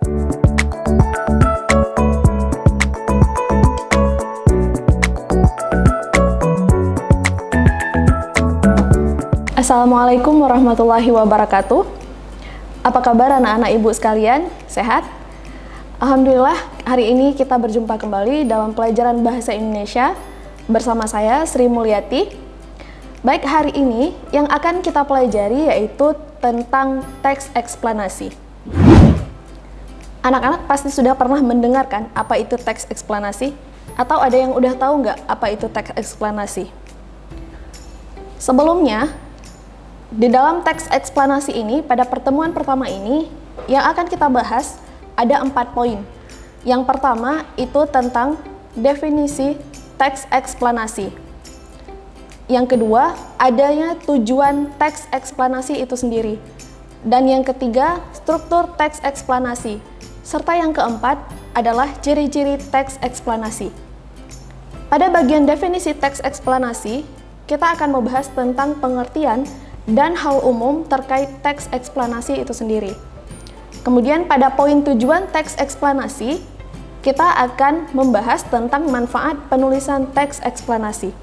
Assalamualaikum warahmatullahi wabarakatuh. Apa kabar anak-anak ibu sekalian? Sehat? Alhamdulillah, hari ini kita berjumpa kembali dalam pelajaran Bahasa Indonesia bersama saya, Sri Mulyati. Baik, hari ini yang akan kita pelajari yaitu tentang teks eksplanasi. Anak-anak pasti sudah pernah mendengarkan apa itu teks eksplanasi? Atau ada yang udah tahu nggak apa itu teks eksplanasi? Sebelumnya, di dalam teks eksplanasi ini, pada pertemuan pertama ini, yang akan kita bahas ada 4 poin. Yang pertama itu tentang definisi teks eksplanasi. Yang kedua, adanya tujuan teks eksplanasi itu sendiri. Dan yang ketiga, struktur teks eksplanasi. Serta yang keempat adalah ciri-ciri teks eksplanasi. Pada bagian definisi teks eksplanasi, kita akan membahas tentang pengertian dan hal umum terkait teks eksplanasi itu sendiri. Kemudian pada poin tujuan teks eksplanasi, kita akan membahas tentang manfaat penulisan teks eksplanasi.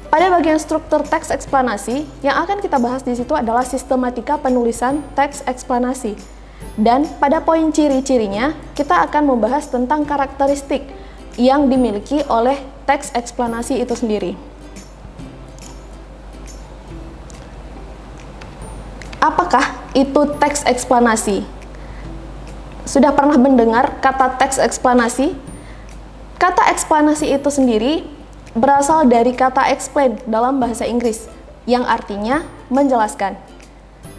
Pada bagian struktur teks eksplanasi, yang akan kita bahas di situ adalah sistematika penulisan teks eksplanasi. Dan pada poin ciri-cirinya, kita akan membahas tentang karakteristik yang dimiliki oleh teks eksplanasi itu sendiri. Apakah itu teks eksplanasi? Sudah pernah mendengar kata teks eksplanasi? Kata eksplanasi itu sendiri berasal dari kata explain dalam bahasa Inggris, yang artinya menjelaskan.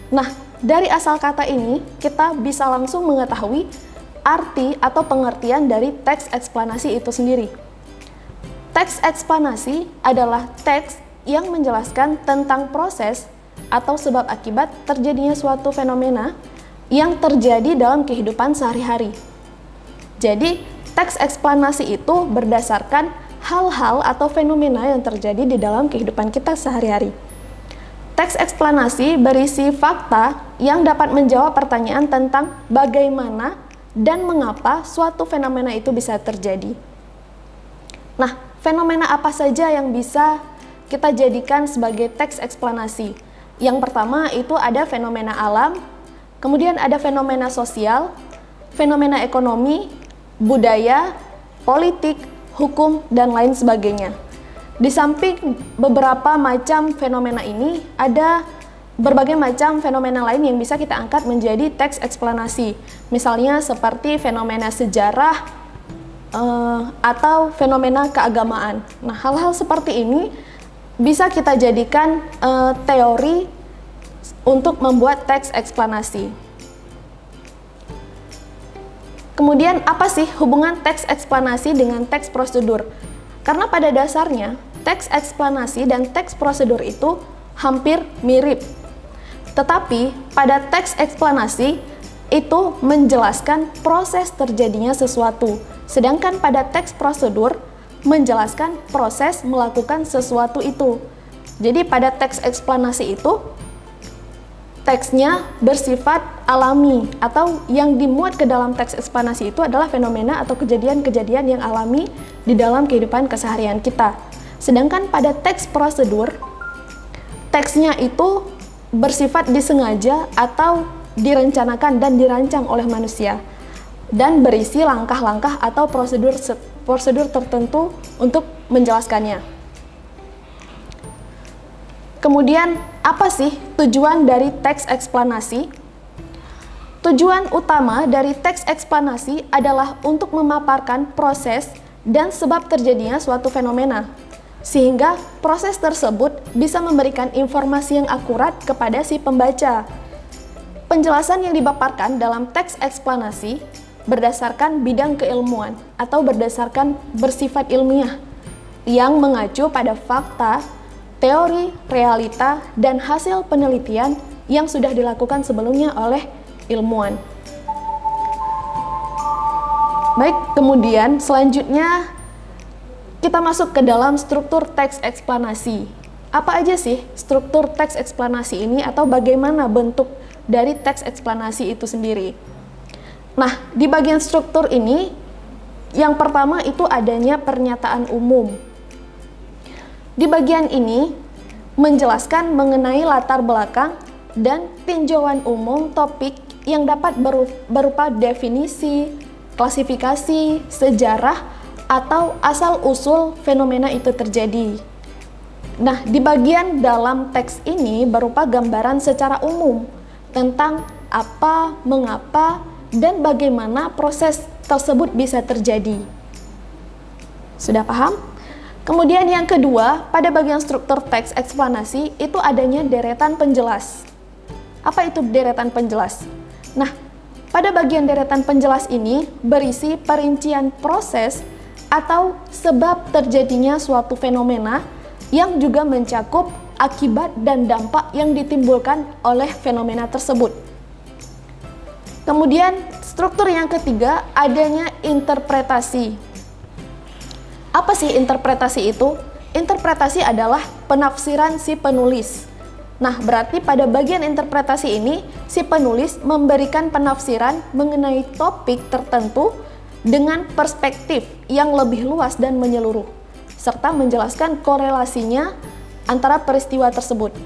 Nah, dari asal kata ini, kita bisa langsung mengetahui arti atau pengertian dari teks eksplanasi itu sendiri. Teks eksplanasi adalah teks yang menjelaskan tentang proses atau sebab akibat terjadinya suatu fenomena yang terjadi dalam kehidupan sehari-hari. Jadi, teks eksplanasi itu berdasarkan hal-hal atau fenomena yang terjadi di dalam kehidupan kita sehari-hari. Teks eksplanasi berisi fakta yang dapat menjawab pertanyaan tentang bagaimana dan mengapa suatu fenomena itu bisa terjadi. Nah, fenomena apa saja yang bisa kita jadikan sebagai teks eksplanasi? Yang pertama itu ada fenomena alam, kemudian ada fenomena sosial, fenomena ekonomi, budaya, politik, hukum, dan lain sebagainya. Di samping beberapa macam fenomena ini, ada berbagai macam fenomena lain yang bisa kita angkat menjadi teks eksplanasi. Misalnya seperti fenomena sejarah atau fenomena keagamaan. Nah, hal-hal seperti ini bisa kita jadikan teori untuk membuat teks eksplanasi. Kemudian apa sih hubungan teks eksplanasi dengan teks prosedur? Karena pada dasarnya teks eksplanasi dan teks prosedur itu hampir mirip. Tetapi pada teks eksplanasi itu menjelaskan proses terjadinya sesuatu, sedangkan pada teks prosedur menjelaskan proses melakukan sesuatu itu. Jadi pada teks eksplanasi itu, teksnya bersifat alami atau yang dimuat ke dalam teks eksplanasi itu adalah fenomena atau kejadian-kejadian yang alami di dalam kehidupan keseharian kita. Sedangkan pada teks prosedur, teksnya itu bersifat disengaja atau direncanakan dan dirancang oleh manusia dan berisi langkah-langkah atau prosedur tertentu untuk menjelaskannya. Kemudian, apa sih tujuan dari teks eksplanasi? Tujuan utama dari teks eksplanasi adalah untuk memaparkan proses dan sebab terjadinya suatu fenomena, sehingga proses tersebut bisa memberikan informasi yang akurat kepada si pembaca. Penjelasan yang dipaparkan dalam teks eksplanasi berdasarkan bidang keilmuan atau berdasarkan bersifat ilmiah yang mengacu pada fakta, teori, realita, dan hasil penelitian yang sudah dilakukan sebelumnya oleh ilmuwan. Baik, kemudian selanjutnya kita masuk ke dalam struktur teks eksplanasi. Apa aja sih struktur teks eksplanasi ini atau bagaimana bentuk dari teks eksplanasi itu sendiri? Nah, di bagian struktur ini, yang pertama itu adanya pernyataan umum. Di bagian ini menjelaskan mengenai latar belakang dan tinjauan umum topik yang dapat berupa definisi, klasifikasi, sejarah, atau asal-usul fenomena itu terjadi. Nah, di bagian dalam teks ini berupa gambaran secara umum tentang apa, mengapa, dan bagaimana proses tersebut bisa terjadi. Sudah paham? Kemudian yang kedua, pada bagian struktur teks eksplanasi itu adanya deretan penjelas. Apa itu deretan penjelas? Nah, pada bagian deretan penjelas ini berisi perincian proses atau sebab terjadinya suatu fenomena yang juga mencakup akibat dan dampak yang ditimbulkan oleh fenomena tersebut. Kemudian, struktur yang ketiga adanya interpretasi. Apa sih interpretasi itu? Interpretasi adalah penafsiran si penulis. Nah, berarti pada bagian interpretasi ini, si penulis memberikan penafsiran mengenai topik tertentu dengan perspektif yang lebih luas dan menyeluruh, serta menjelaskan korelasinya antara peristiwa tersebut.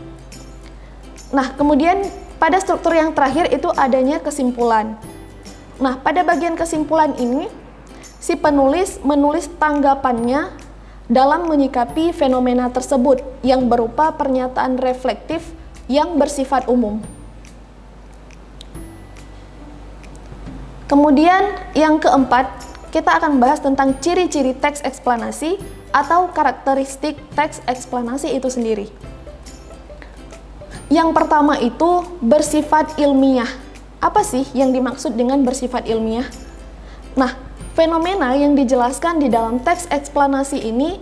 Nah, kemudian pada struktur yang terakhir itu adanya kesimpulan. Nah, pada bagian kesimpulan ini, si penulis menulis tanggapannya dalam menyikapi fenomena tersebut yang berupa pernyataan reflektif yang bersifat umum. Kemudian yang keempat, kita akan bahas tentang ciri-ciri teks eksplanasi atau karakteristik teks eksplanasi itu sendiri. Yang pertama itu bersifat ilmiah. Apa sih yang dimaksud dengan bersifat ilmiah? Nah, fenomena yang dijelaskan di dalam teks eksplanasi ini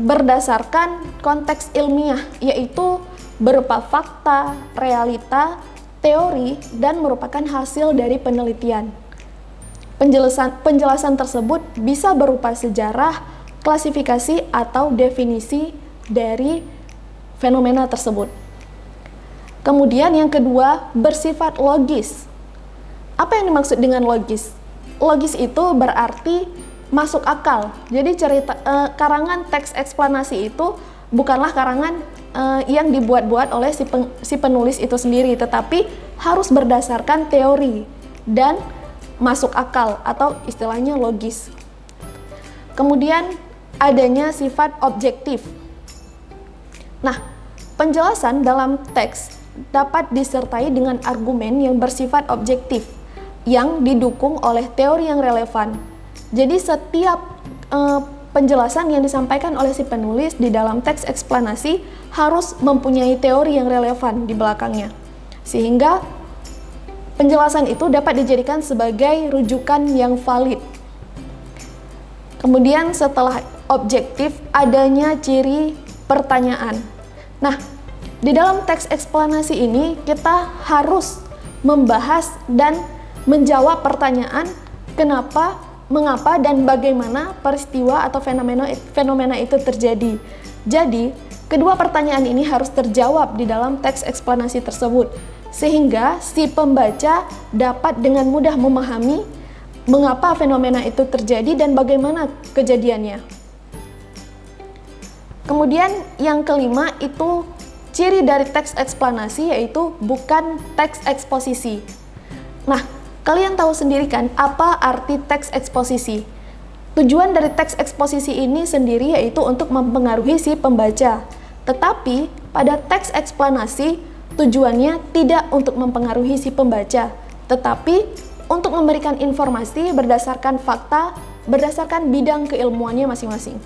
berdasarkan konteks ilmiah, yaitu berupa fakta, realita, teori, dan merupakan hasil dari penelitian. Penjelasan tersebut bisa berupa sejarah, klasifikasi, atau definisi dari fenomena tersebut. Kemudian yang kedua, bersifat logis. Apa yang dimaksud dengan logis? Logis itu berarti masuk akal. Jadi karangan teks eksplanasi itu bukanlah karangan yang dibuat-buat oleh si penulis itu sendiri, tetapi harus berdasarkan teori dan masuk akal atau istilahnya logis. Kemudian adanya sifat objektif. Nah, penjelasan dalam teks dapat disertai dengan argumen yang bersifat objektif yang didukung oleh teori yang relevan. Jadi setiap penjelasan yang disampaikan oleh si penulis di dalam teks eksplanasi harus mempunyai teori yang relevan di belakangnya, sehingga penjelasan itu dapat dijadikan sebagai rujukan yang valid. Kemudian setelah objektif adanya ciri pertanyaan. Nah, di dalam teks eksplanasi ini kita harus membahas dan menjawab pertanyaan kenapa, mengapa, dan bagaimana peristiwa atau fenomena itu terjadi. Jadi, kedua pertanyaan ini harus terjawab di dalam teks eksplanasi tersebut, sehingga si pembaca dapat dengan mudah memahami mengapa fenomena itu terjadi dan bagaimana kejadiannya. Kemudian yang kelima itu ciri dari teks eksplanasi, yaitu bukan teks eksposisi. Nah, kalian tahu sendiri kan apa arti teks eksposisi? Tujuan dari teks eksposisi ini sendiri yaitu untuk mempengaruhi si pembaca. Tetapi pada teks eksplanasi tujuannya tidak untuk mempengaruhi si pembaca, tetapi untuk memberikan informasi berdasarkan fakta, berdasarkan bidang keilmuannya masing-masing.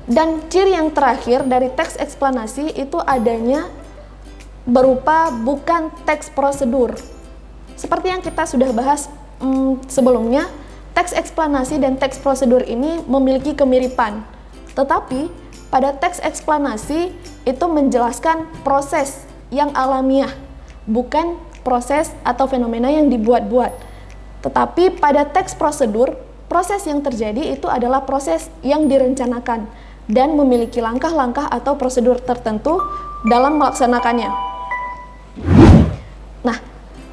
Dan ciri yang terakhir dari teks eksplanasi itu adanya berupa bukan teks prosedur. Seperti yang kita sudah bahas sebelumnya, teks eksplanasi dan teks prosedur ini memiliki kemiripan. Tetapi pada teks eksplanasi itu menjelaskan proses yang alamiah, bukan proses atau fenomena yang dibuat-buat. Tetapi pada teks prosedur, proses yang terjadi itu adalah proses yang direncanakan dan memiliki langkah-langkah atau prosedur tertentu dalam melaksanakannya. Nah,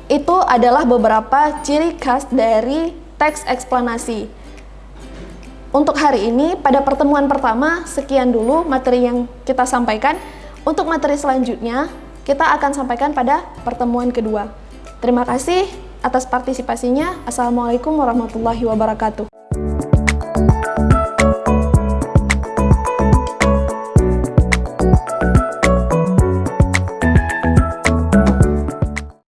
Itu adalah beberapa ciri khas dari teks eksplanasi. Untuk hari ini, pada pertemuan pertama, sekian dulu materi yang kita sampaikan. Untuk materi selanjutnya, kita akan sampaikan pada pertemuan kedua. Terima kasih atas partisipasinya. Assalamualaikum warahmatullahi wabarakatuh.